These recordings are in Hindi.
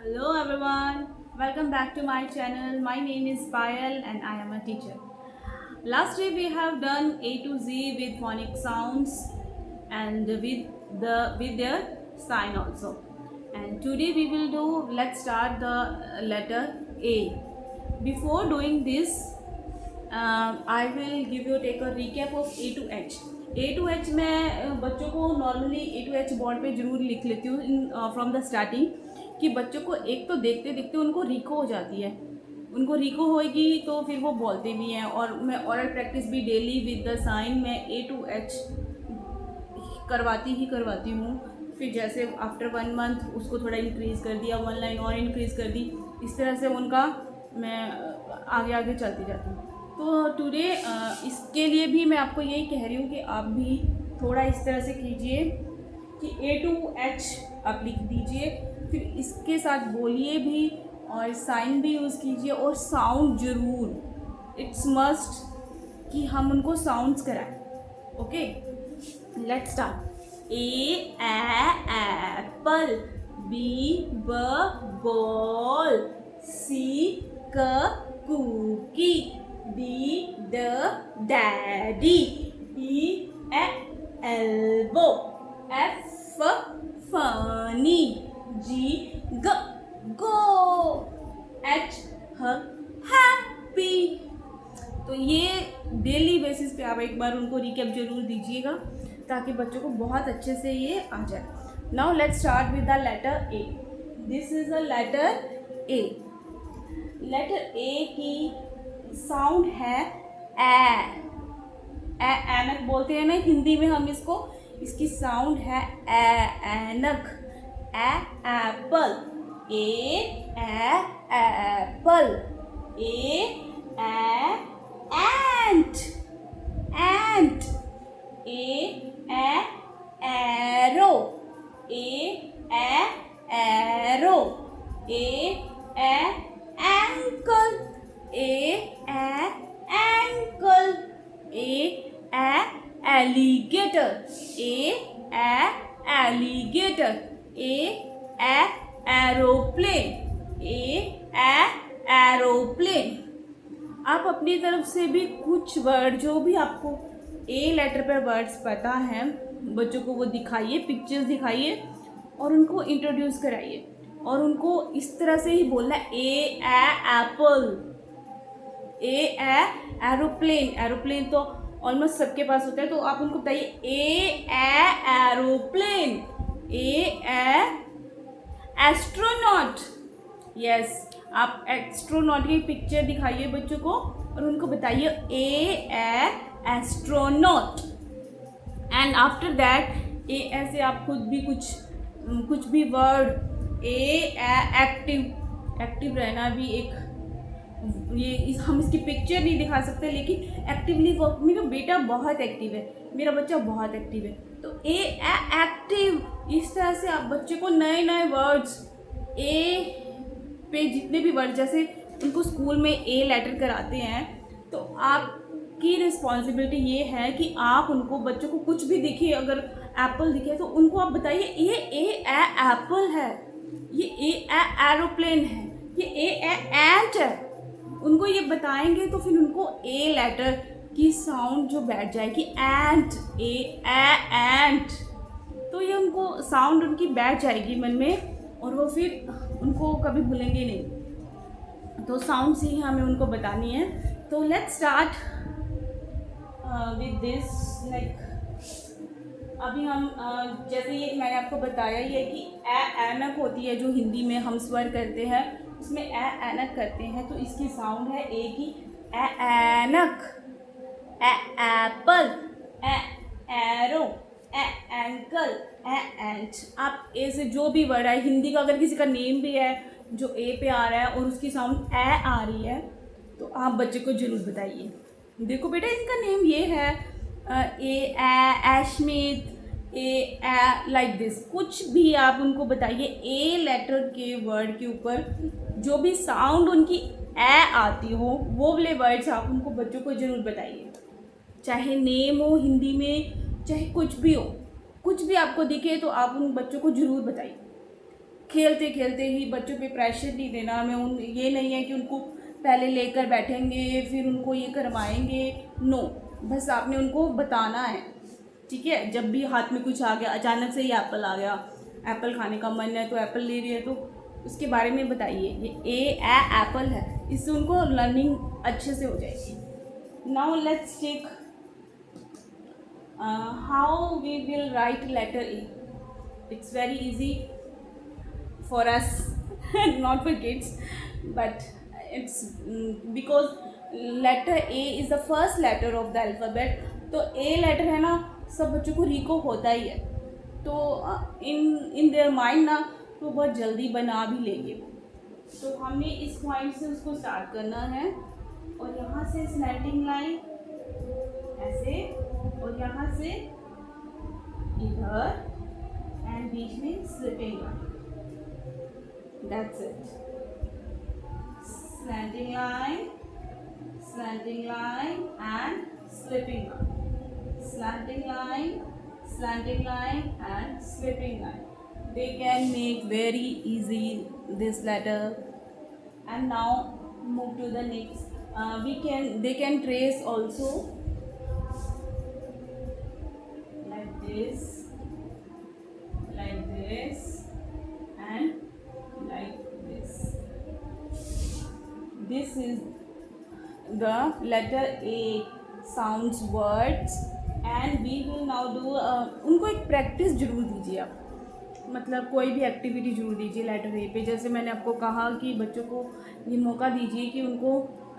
Hello everyone, welcome back to my channel. My name is Payal and I am a teacher. Last week we have done A to Z with phonic sounds and with their sign also. And today we will do, let's start the letter A. Before doing this, I will give you take a recap of A to H. A to H मैं बच्चों को normally A to H board पे जरूर लिख लेती हूँ फ्रॉम द स्टार्टिंग, कि बच्चों को एक तो देखते देखते उनको रिको हो जाती है. उनको रिको होएगी तो फिर वो बोलते भी हैं. और मैं ओरल प्रैक्टिस भी डेली विद द साइन मैं ए टू एच करवाती हूँ. फिर जैसे आफ्टर 1 मंथ उसको थोड़ा इंक्रीज़ कर दिया, 1 लाइन और इंक्रीज़ कर दी. इस तरह से उनका मैं आगे आगे चलती जाती हूँ. तो टुडे इसके लिए भी मैं आपको यही कह रही हूँ कि आप भी थोड़ा इस तरह से कीजिए कि ए टू एच आप लिख दीजिए, फिर इसके साथ बोलिए भी और साइन भी यूज़ कीजिए और साउंड ज़रूर. इट्स मस्ट कि हम उनको साउंड्स कराएं. Okay, let's start. A apple, B ball, C cookie, D the daddy, E elbow, F funny, G go, H happy. तो ये डेली बेसिस पे आप एक बार उनको रिकैप जरूर दीजिएगा ताकि बच्चों को बहुत अच्छे से ये आ जाए. Now let's start with the letter A. This is the letter A. Letter A की साउंड है ए. ऐनक बोलते हैं ना हिंदी में हम इसको. इसकी साउंड है ऐनक. एप्पल, ए एप्पल. ए एंट, एंट. ए एरो, ए एरो. ए ankle, ankle. Alligator, alligator. Aeroplane, aeroplane. आप अपनी तरफ से भी कुछ वर्ड जो भी आपको ए लेटर पर वर्ड्स पता हैं बच्चों को वो दिखाइए, पिक्चर्स दिखाइए और उनको इंट्रोड्यूस कराइए. और उनको इस तरह से ही बोलना है. ए एप्पल, ए एरोप्लेन. एरोप्लेन तो ऑलमोस्ट सबके पास होता है, तो आप उनको बताइए ए एरोप्लेन. ए एस्ट्रोनॉट. यस, आप एस्ट्रोनॉट की पिक्चर दिखाइए बच्चों को और उनको बताइए ए एस्ट्रोनॉट. एंड आफ्टर दैट ए ऐसे आप खुद भी कुछ भी वर्ड. एक्टिव. एक्टिव रहना भी एक हम इसकी पिक्चर नहीं दिखा सकते, लेकिन एक्टिवली वर्क. मेरा बेटा बहुत एक्टिव है, मेरा बच्चा बहुत एक्टिव है. तो एक्टिव. इस तरह से आप बच्चे को नए नए वर्ड्स ए पे जितने भी वर्ड, जैसे उनको स्कूल में ए लेटर कराते हैं तो आपकी रिस्पॉन्सिबिलिटी ये है कि आप उनको बच्चों को कुछ भी दिखे, अगर एप्पल दिखे तो उनको आप बताइए ये एप्पल है, ये एरोप्लेन है, ये एंट है. उनको ये बताएंगे तो फिर उनको ए लेटर की साउंड जो बैठ जाएगी एंट. एंट. तो ये उनको साउंड उनकी बैठ जाएगी मन में और वो फिर उनको कभी भूलेंगे नहीं. तो साउंड से ही हमें उनको बतानी है. तो let's start with this. Like अभी हम जैसे ये मैंने आपको बताया ही है कि ऐनक होती है जो हिंदी में हम स्वर करते हैं, उसमें ऐनक करते हैं. तो इसकी साउंड है ए की. ऐनक. एप्पल, एरो, एंकल, एंट. आप ए से जो भी वर्ड है हिंदी का, अगर किसी का नेम भी है जो ए पे आ रहा है और उसकी साउंड ए आ रही है तो आप बच्चे को जरूर बताइए. देखो बेटा इनका नेम ये है, एशमित, लाइक दिस. कुछ भी आप उनको बताइए ए लेटर के वर्ड के ऊपर जो भी साउंड उनकी ए आती हो वो वाले वर्ड्स आप उनको बच्चों को ज़रूर बताइए. चाहे नेम हो हिंदी में, चाहे कुछ भी हो, कुछ भी आपको दिखे तो आप उन बच्चों को ज़रूर बताइए. खेलते खेलते ही, बच्चों पे प्रेशर नहीं देना हमें। ये नहीं है कि उनको पहले लेकर बैठेंगे फिर उनको ये करवाएंगे, नो, बस आपने उनको बताना है, ठीक है। जब भी हाथ में कुछ आ गया, अचानक से ही एप्पल आ गया, एप्पल खाने का मन है तो एप्पल ले रही है, तो उसके बारे में बताइए, ये एप्पल है, इससे उनको लर्निंग अच्छे से हो जाएगी। Now let's take how we will write letter A. It's very easy for us not for kids, but it's because letter A is the first letter of the alphabet, तो A लेटर है ना, सब बच्चों को रिको होता ही है, तो इन देयर माइंड ना तो बहुत जल्दी बना भी लेंगे। तो हमने इस पॉइंट से उसको स्टार्ट करना है, और यहाँ से स्लैंटिंग लाइन ऐसे, और यहाँ से इधर, एंड बीच में slipping line. That's it. Slanting line, and slipping line. Slanting line, and slipping line. They can make very easy this letter. And now move to the next. They can trace also like this, and like this. This is the letter A sounds words, and we will now do उनको एक प्रैक्टिस जरूर दीजिए आप, मतलब कोई भी एक्टिविटी जरूर दीजिए लेटर ए पे। जैसे मैंने आपको कहा कि बच्चों को ये मौका दीजिए कि उनको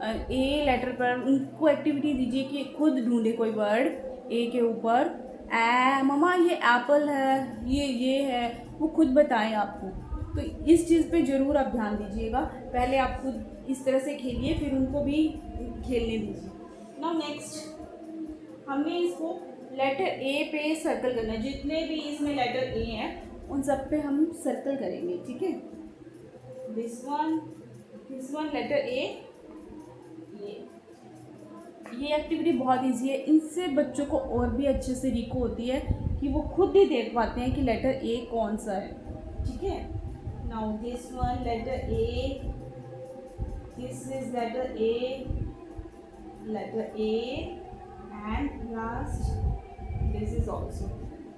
ए लेटर पर उनको एक्टिविटी दीजिए कि खुद ढूंढे कोई वर्ड ए के ऊपर। मम्मा ये एप्पल है, ये है, वो खुद बताएं आपको। तो इस चीज़ पे ज़रूर आप ध्यान दीजिएगा। पहले आप खुद इस तरह से खेलिए, फिर उनको भी खेलने दीजिए। नाउ नेक्स्ट हमने इसको लेटर ए पे सर्कल करना है। जितने भी इसमें लेटर ए हैं उन सब पे हम सर्कल करेंगे, ठीक है। This one letter A. ये एक्टिविटी बहुत इजी है, इनसे बच्चों को और भी अच्छे से रिको होती है कि वो खुद ही देख पाते हैं कि लेटर ए कौन सा है, ठीक है। Now this one letter A, this is letter A, and last this is also।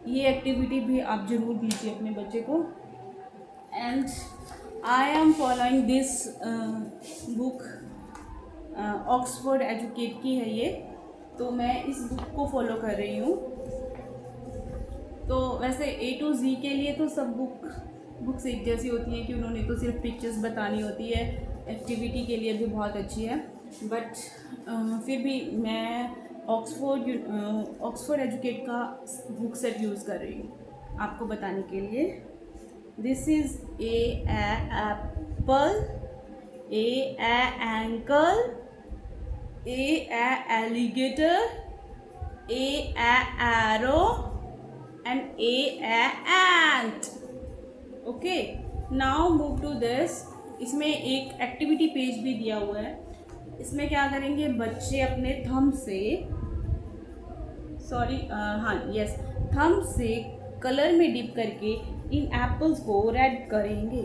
ये एक्टिविटी भी आप जरूर दीजिए अपने बच्चे को। And I am following this book, Oxford educate की है ये, तो मैं इस बुक को फॉलो कर रही हूँ। तो वैसे A to Z के लिए तो सब बुक्स एक जैसी होती हैं कि उन्होंने तो सिर्फ पिक्चर्स बतानी होती है, एक्टिविटी के लिए भी बहुत अच्छी है, बट फिर भी मैं ऑक्सफोर्ड एजुकेट का बुक सेट यूज़ कर रही हूँ आपको बताने के लिए। This is a apple, a ankle, a alligator, a arrow, and a ant. Okay, now move to this. इसमें एक एक्टिविटी पेज भी दिया हुआ है। इसमें क्या करेंगे, बच्चे अपने थंब से थंब से कलर में डिप करके इन एप्पल्स को रेड करेंगे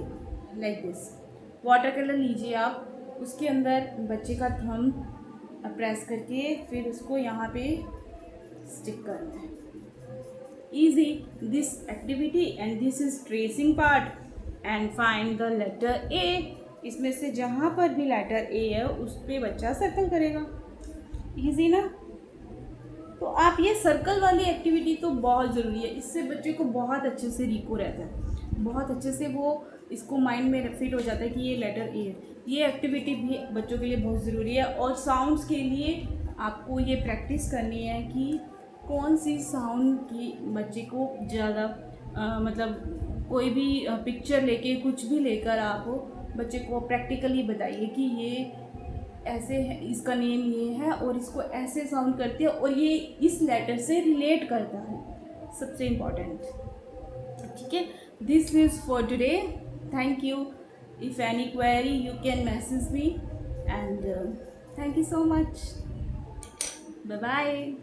लाइक दिस। वाटर कलर लीजिए आप, उसके अंदर बच्चे का थंब प्रेस करके फिर उसको यहाँ पे स्टिक करना है। Easy this activity, and this is tracing part, and find the letter A। इसमें से जहाँ पर भी लेटर A है उस पे बच्चा सर्कल करेगा। इजी ना। तो आप ये सर्कल वाली एक्टिविटी तो बहुत ज़रूरी है, इससे बच्चे को बहुत अच्छे से रिको रहता है, बहुत अच्छे से वो इसको माइंड में फिट हो जाता है कि ये लेटर ए है। ये एक्टिविटी भी बच्चों के लिए बहुत ज़रूरी है। और साउंड्स के लिए आपको ये प्रैक्टिस करनी है कि कौन सी साउंड की बच्चे को ज़्यादा मतलब कोई भी पिक्चर लेके कुछ भी लेकर आप बच्चे को प्रैक्टिकली बताइए कि ये ऐसे है, इसका नेम ये है और इसको ऐसे साउंड करती है और ये इस लेटर से रिलेट करता है, सबसे इम्पॉर्टेंट। ठीक है, this is for today. Thank you. If any query you can message me, and thank you so much. Bye bye.